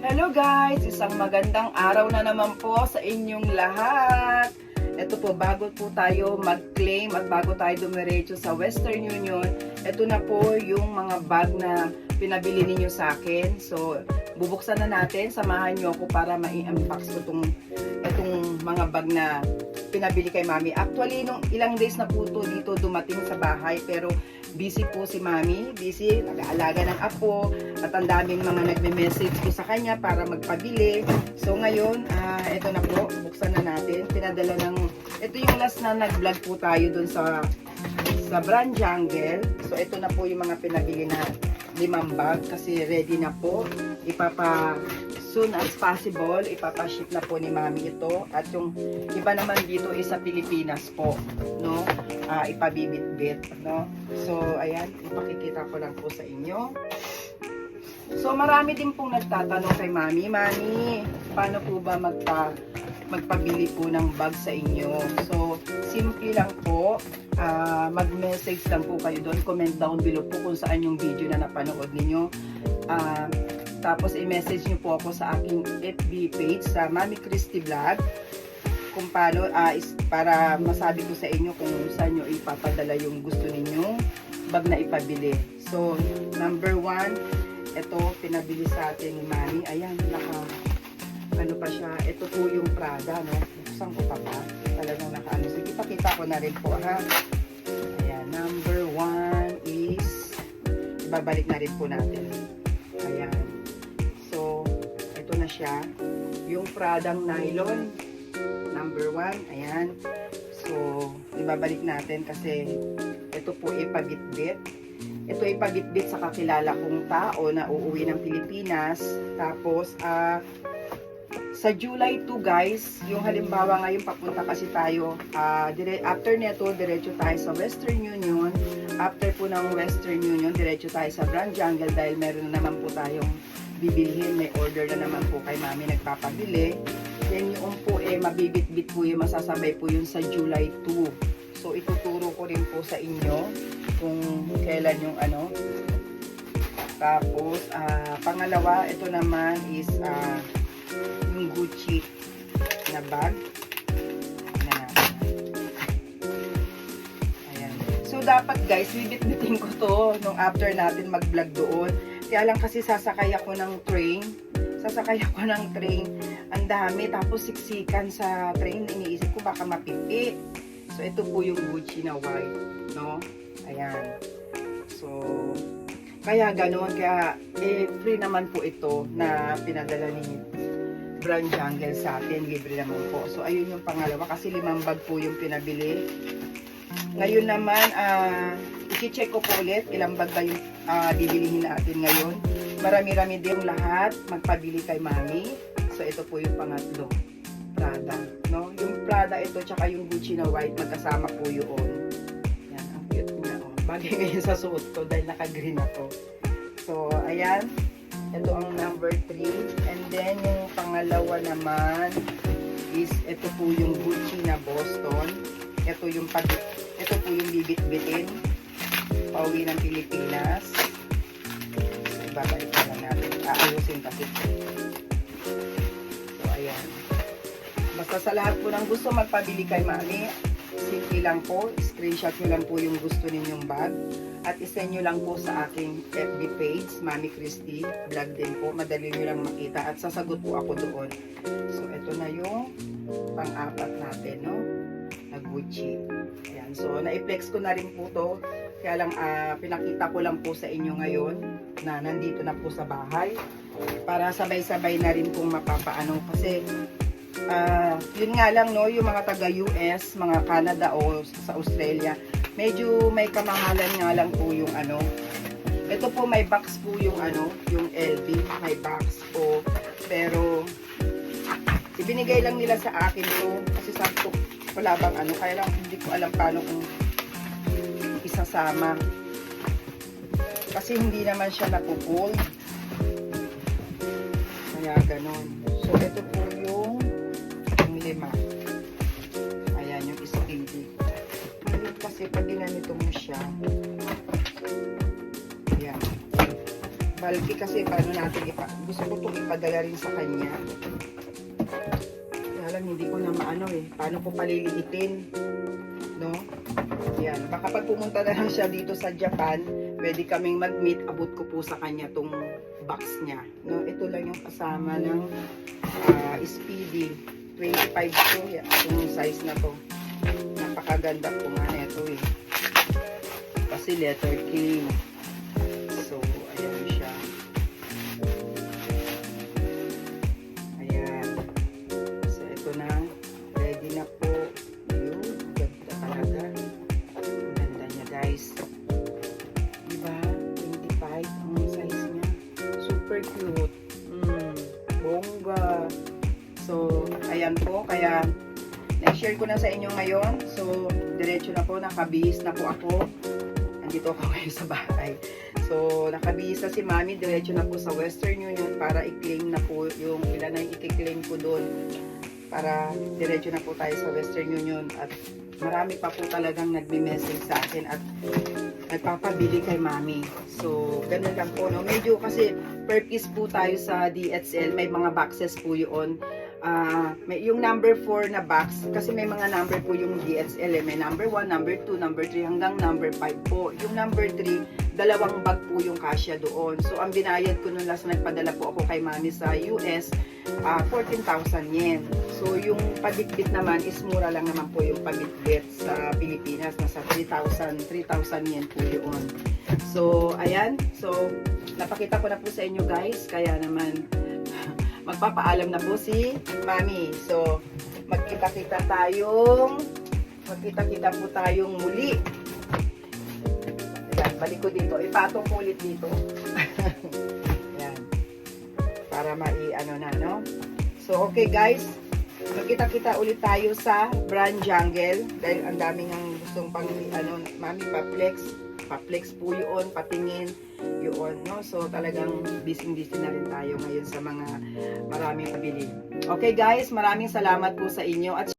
Hello guys! Isang magandang araw na naman po sa inyong lahat. Ito po, bago po tayo mag-claim at bago tayo dumiretso sa Western Union, ito na po yung mga bag na pinabili ninyo sa akin. So, bubuksan na natin. Samahan nyo ako para ma-unbox ko itong mga bag na pinabili kay Mami. Actually, nung ilang days na po ito dito dumating sa bahay, pero busy po si Mami, busy, nag-aalaga ng apo, at ang daming mga nagme-message ko sa kanya para magpabili. So ngayon, ito na po, buksan na natin. Pinadala ito yung last na nag-vlog po tayo dun sa Brand Jungle. So ito na po yung mga pinabili na 5 bag kasi ready na po. Soon as possible, ipapa-ship na po ni Mami ito. At yung iba naman dito is sa Pilipinas po, no? Ipabibit-bit, no? So, ayan, ipakikita ko lang po sa inyo. So, marami din pong nagtatanong kay Mami, Mami, paano po ba magpabili po ng bag sa inyo? So, simple lang po. Mag-message lang po kayo doon. Comment down below po kung saan yung video na napanood ninyo. Tapos i-message nyo po ako sa aking FB page sa Mami Christy Vlog kung paano, para masabi ko sa inyo kung saan nyo ipapadala yung gusto ninyong bag na ipabili. So, number 1, ito pinabili sa atin ni Mami. Ayan, ano pa siya, ito po yung Prada, no? Buksan ko pa ba? Talagang naka-ano. Sige, pakita ko na rin po, ha? Ayan, number 1 is, ibabalik na rin po natin. Ayan. So, ito na siya. Yung Pradang nylon, number 1. Ayan. So, ibabalik natin kasi ito po ipabitbit. Ito ipabitbit sa kakilala kong tao na uuwi ng Pilipinas. Tapos, sa July 2 guys, yung halimbawa ngayon papunta kasi tayo, after neto, diretso tayo sa Western Union. After po ng Western Union, diretso tayo sa Brand Jungle dahil meron na naman po tayong bibilhin. May order na naman po kay Mami nagpapabili. Then yung po mabibit-bit po yung masasabay po yun sa July 2. So ituturo ko rin po sa inyo kung kailan yung ano. Tapos pangalawa, ito naman is yung Gucci na bag. Ayan. So dapat guys, bibit-bitin ko to nung after natin mag-vlog doon. Kaya lang kasi sasakay ako ng train. Ang dami. Tapos siksikan sa train. Iniisip ko baka mapipi. So ito po yung Gucci na white. No? Ayan. So, kaya ganon. Kaya free naman po ito na pinadala ni Brand Jungle sa atin. Libre naman po. So ayun yung pangalawa. Kasi 5 bag po yung pinabili. Ngayon naman, i-check ko po ulit ilang bag ba yung bibilihin natin ngayon. Marami-rami din lahat magpabili kay Mami. So ito po yung pangatlo, Prada, no? Yung Prada ito tsaka yung Gucci na white magkasama po yun. Yan, ang cute na, oh. Bagay ngayon sa suot ko dahil naka-green ako. So ayan, ito ang number 3. And then yung pangalawa naman is ito po yung Gucci na Boston. Ito po yung bibit-bitin pauwi ng Pilipinas. Babalik na lang natin. Aayusin kasi. So, ayan. Basta sa lahat po ng gusto magpabili kay Mami, simple lang po. Screenshot nyo lang po yung gusto ninyong bag. At isend nyo lang po sa aking FB page, Mami Christy Vlog din po. Madali nyo lang makita. At sasagot po ako doon. So, ito na yung pang-apat natin, no? Na Gucci. Ayan. So, na-flex ko na rin po to. Kaya lang, pinakita ko lang po sa inyo ngayon na nandito na po sa bahay. Para sabay-sabay na rin pong mapapaano. Kasi, yun nga lang, no, yung mga taga-US, mga Canada o sa Australia, medyo may kamahalan nga lang po yung ano. Ito po, may box po yung ano, yung LV, may box po. Pero, ibinigay lang nila sa akin to. Kasi sabi ko, wala bang ano, kaya lang hindi ko alam paano kung isasama kasi hindi naman siya napupold kaya ganon. So ito po yung 5. Ayan yung steady kasi pag ginanito mo siya, ayan, bulky kasi paano natin gusto ko itong ipadala rin sa kanya. Kaya lang hindi ko na maano paano ko paliliitin, no? Yan, baka pag pumunta na lang siya dito sa Japan, pwede kaming mag-meet, abot ko po sa kanya tong box niya, no? Ito lang yung kasama ng Speedy 25 to, yan, yung size na to. Napakaganda po nga nito kasi letter K. So, ayan siya. Ayan. So, ito na. Ready na po. Ayun. Ganda talaga. Ang ganda niya, guys. Diba? 25 ang size niya. Super cute. Bongga. So, ayan po. Kaya, na-share ko na sa inyo ngayon. So, diretso na po. Nakabihis na po ako. Nandito ako ngayon sa bahay. So, nakabihis na si Mami. Diretso na po sa Western Union para i-claim na po yung ilan na yung i-claim ko doon. Para diretso na po tayo sa Western Union. At marami pa po talagang nagme-message sa akin at nagpapabili kay Mami. So, ganun lang po. No? Medyo kasi per piece po tayo sa DHL. May mga boxes po yun. May yung number 4 na box kasi may mga number po yung DHL may number 1, number 2, number 3 hanggang number 5 po. Yung number 3, dalawang bag po yung kasya doon. So ang binayad ko nung last nagpadala po ako kay Mami sa US, 14,000 yen. So yung pabitbit naman is mura lang naman po yung pabitbit sa Pilipinas, nasa 3,000 yen po yun. So ayan, so napakita ko na po sa inyo guys, kaya naman magpapaalam na po si Mami. So, magkita-kita po tayong muli. Ayan, balik ko dito. Ipatong ko ulit dito. Ayan. Para mai-ano na, no? So, okay guys. Magkita-kita ulit tayo sa Brand Jungle. Dahil ang daming ang gustong Mami, pa-flex po yun, patingin yun, no? So, talagang busy na rin tayo ngayon sa mga maraming pabili. Okay guys, maraming salamat po sa inyo. At